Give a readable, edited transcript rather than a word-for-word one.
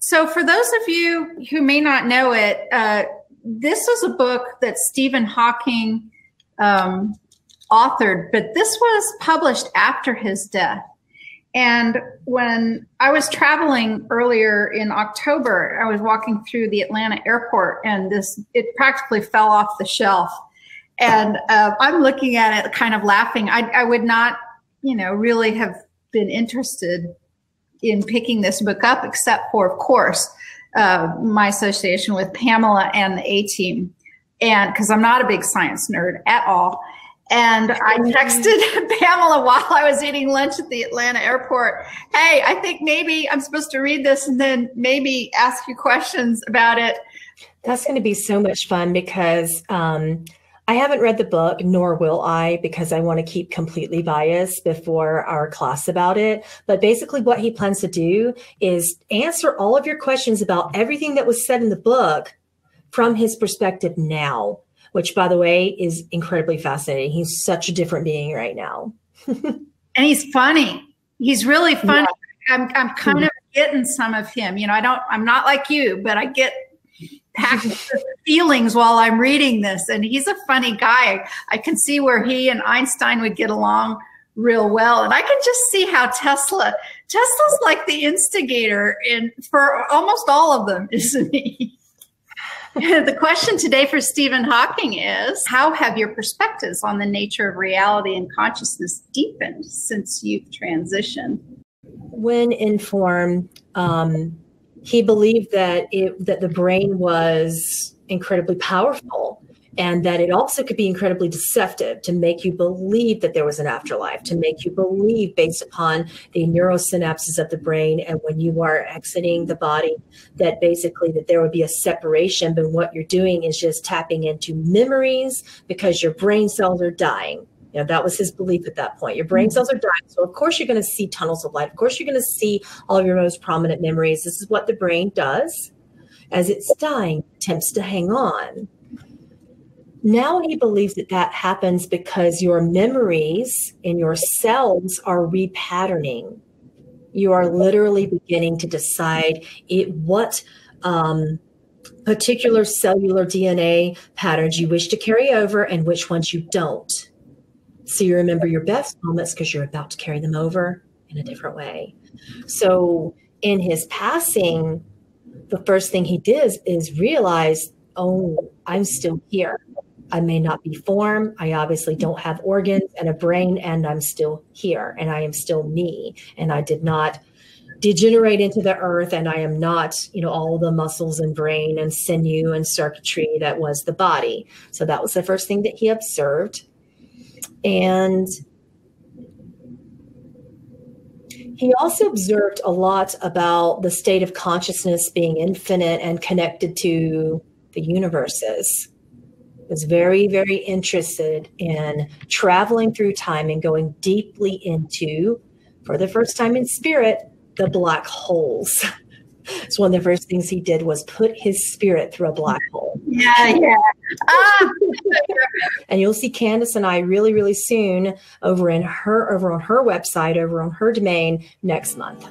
So for those of you who may not know it, this was a book that Stephen Hawking authored, but this was published after his death. And when I was traveling earlier in October, I was walking through the Atlanta airport, and it practically fell off the shelf. And I'm looking at it kind of laughing. I would not, really have been interested in picking this book up, except for, of course, my association with Pamela and the A-Team. And because I'm not a big science nerd at all. And I texted Pamela while I was eating lunch at the Atlanta airport, hey, I think maybe I'm supposed to read this and then maybe ask you questions about it. That's going to be so much fun because I haven't read the book, nor will I, because I want to keep completely biased before our class about it. But basically what he plans to do is answer all of your questions about everything that was said in the book from his perspective now, which, by the way, is incredibly fascinating. He's such a different being right now. And he's funny. He's really funny. Yeah. I'm kind of getting some of him. I'm not like you, but I get packed with feelings while I'm reading this. And he's a funny guy. I can see where he and Einstein would get along real well. And I can just see how Tesla's like the instigator for almost all of them, isn't he? The question today for Stephen Hawking is, how have your perspectives on the nature of reality and consciousness deepened since you've transitioned? When informed, he believed that the brain was incredibly powerful, and that it also could be incredibly deceptive to make you believe that there was an afterlife, to make you believe based upon the neurosynapses of the brain. And when you are exiting the body, that basically that there would be a separation, but what you're doing is just tapping into memories because your brain cells are dying. That was his belief at that point. Your brain cells are dying. So of course you're going to see tunnels of light. Of course you're going to see all of your most prominent memories. This is what the brain does as it's dying, attempts to hang on. Now he believes that happens because your memories in your cells are repatterning. You are literally beginning to decide what particular cellular DNA patterns you wish to carry over and which ones you don't. So you remember your best moments because you're about to carry them over in a different way. So in his passing, the first thing he did is realize, oh, I'm still here. I may not be form. I obviously don't have organs and a brain, and I'm still here, and I am still me. And I did not degenerate into the earth, and I am not, all the muscles and brain and sinew and circuitry that was the body. So that was the first thing that he observed. And he also observed a lot about the state of consciousness being infinite and connected to the universes. Was very, very interested in traveling through time and going deeply into, for the first time in spirit, the black holes. So one of the first things he did was put his spirit through a black hole. Yeah. And you'll see Candace and I really, really soon over on her website, over on her domain next month.